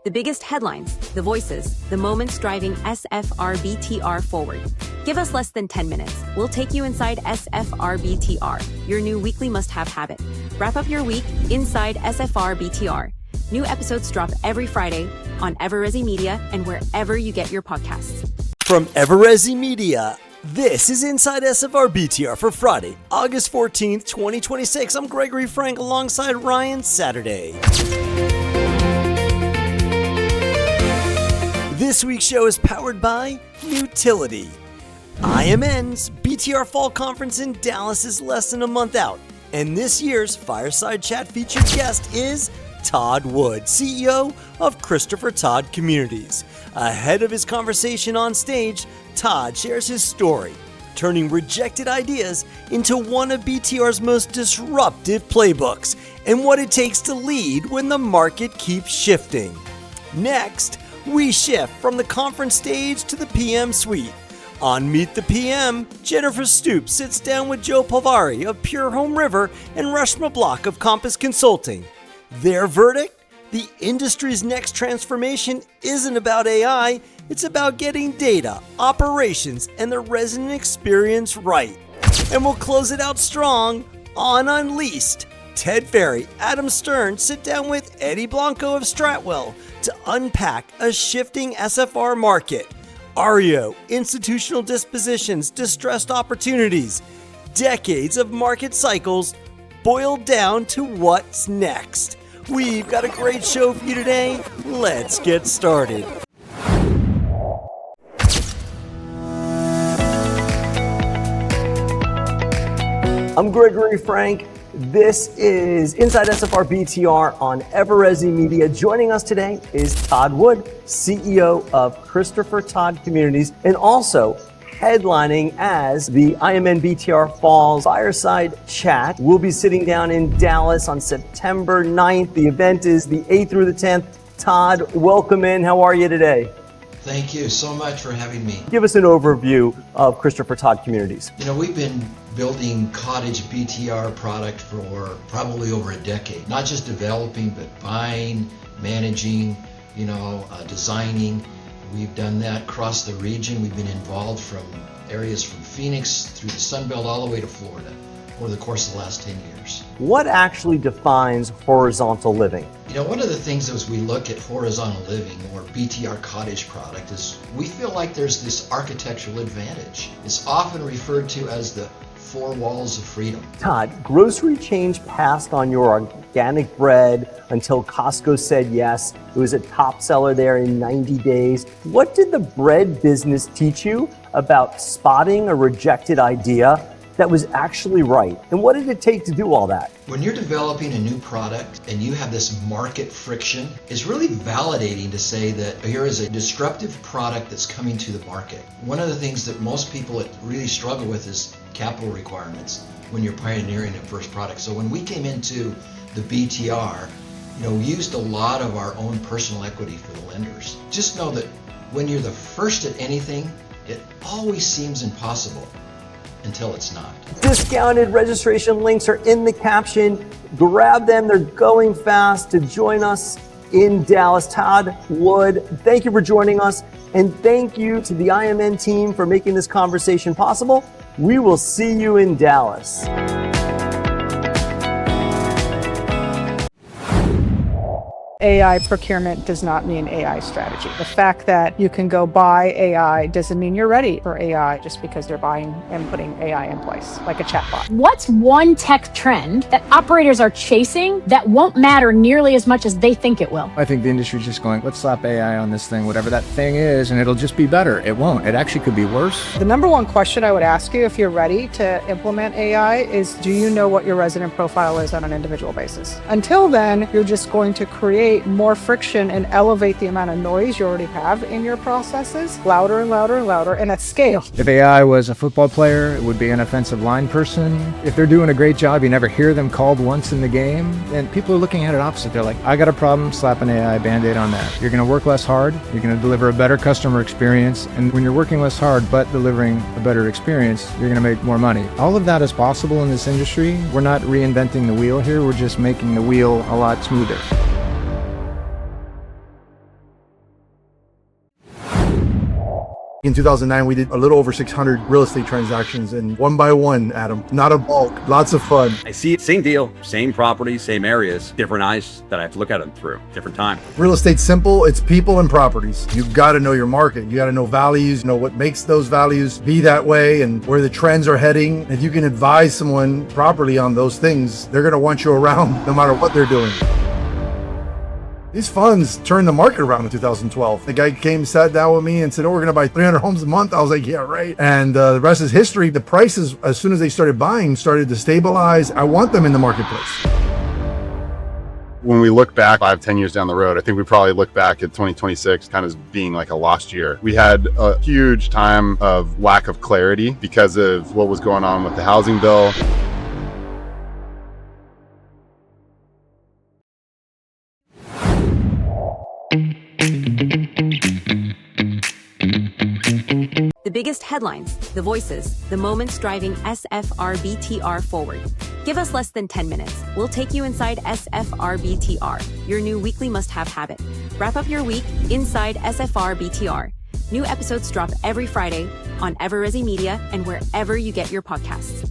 The biggest headlines, the voices, the moments driving SFR BTR forward. Give us less than 10 minutes. We'll take you inside SFR BTR, your new weekly must-have habit. Wrap up your week inside SFR BTR. New episodes drop every Friday on Everezi Media and wherever you get your podcasts. From Everezi Media, this is Inside SFR BTR for Friday, August 14th, 2026. I'm Gregory Frank alongside Ryan Saturday. This week's show is powered by Nutiliti. IMN's BTR Fall Conference in Dallas is less than a month out, and this year's Fireside Chat featured guest is Todd Wood, CEO of Christopher Todd Communities. Ahead of his conversation on stage, Todd shares his story, turning rejected ideas into one of BTR's most disruptive playbooks, and what it takes to lead when the market keeps shifting. Next, we shift from the conference stage to the PM suite. On Meet the PM, Jennifer Stoops sits down with Joe Palvari of Pure Home River and Reshma Block of Compass Consulting. Their verdict? The industry's next transformation isn't about AI, it's about getting data, operations, and the resident experience right. And we'll close it out strong on Unleashed. Ted Ferry, Adam Stern sit down with Eddie Blanco of Stratwell to unpack a shifting SFR market. Ario, institutional dispositions, distressed opportunities, decades of market cycles boiled down to what's next. We've got a great show for you today. Let's get started. I'm Gregory Frank. This is Inside SFR BTR on Everezi Media. Joining us today is Todd Wood, CEO of Christopher Todd Communities, and also headlining as the IMN BTR Falls Fireside Chat. We'll be sitting down in Dallas on September 9th. The event is the 8th through the 10th. Todd, welcome in. How are you today? Thank you so much for having me. Give us an overview of Christopher Todd Communities. You know, we've been building cottage BTR product for probably over a decade. Not just developing, but buying, managing, designing. We've done that across the region. We've been involved from areas from Phoenix through the Sun Belt all the way to Florida over the course of the last 10 years. What actually defines horizontal living? You know, one of the things as we look at horizontal living or BTR cottage product is we feel like there's this architectural advantage. It's often referred to as the four walls of freedom. Todd, grocery chains passed on your organic bread until Costco said yes. It was a top seller there in 90 days. What did the bread business teach you about spotting a rejected idea that was actually right? And what did it take to do all that? When you're developing a new product and you have this market friction, it's really validating to say that here is a disruptive product that's coming to the market. One of the things that most people really struggle with is capital requirements when you're pioneering a first product. So when we came into the BTR, we used a lot of our own personal equity for the lenders. Just know that when you're the first at anything, it always seems impossible until it's not. Discounted registration links are in the caption. Grab them, they're going fast. To join us in Dallas, Todd Wood, thank you for joining us, and thank you to the IMN team for making this conversation possible. We will see you in Dallas. AI procurement does not mean AI strategy. The fact that you can go buy AI doesn't mean you're ready for AI just because they're buying and putting AI in place, like a chatbot. What's one tech trend that operators are chasing that won't matter nearly as much as they think it will? I think the industry's just going, let's slap AI on this thing, whatever that thing is, and it'll just be better. It won't. It actually could be worse. The number one question I would ask you if you're ready to implement AI is, do you know what your resident profile is on an individual basis? Until then, you're just going to create more friction and elevate the amount of noise you already have in your processes, louder and louder and louder, and at scale. If AI was a football player, it would be an offensive line person. If they're doing a great job, you never hear them called once in the game. And people are looking at it opposite. They're like, I got a problem, slap an AI Band-Aid on that. You're going to work less hard. You're going to deliver a better customer experience. And when you're working less hard, but delivering a better experience, you're going to make more money. All of that is possible in this industry. We're not reinventing the wheel here. We're just making the wheel a lot smoother. In 2009, we did a little over 600 real estate transactions, and one by one, Adam, not a bulk, lots of fun. I see it, same deal, same property, same areas, different eyes that I have to look at them through, different time. Real estate's simple, it's people and properties. You gotta know your market, you gotta know values, know what makes those values be that way and where the trends are heading. If you can advise someone properly on those things, they're gonna want you around no matter what they're doing. These funds turned the market around in 2012. The guy came, sat down with me and said, oh, we're going to buy 300 homes a month. I was like, yeah, right. And the rest is history. The prices, as soon as they started buying, started to stabilize. I want them in the marketplace. When we look back 5-10 years down the road, I think we probably look back at 2026 kind of being like a lost year. We had a huge time of lack of clarity because of what was going on with the housing bill. The biggest headlines, the voices, the moments driving SFR forward. Give us less than 10 minutes. We'll take you inside SFR, your new weekly must-have habit. Wrap up your week inside SFR. New episodes drop every Friday on Everesi Media and wherever you get your podcasts.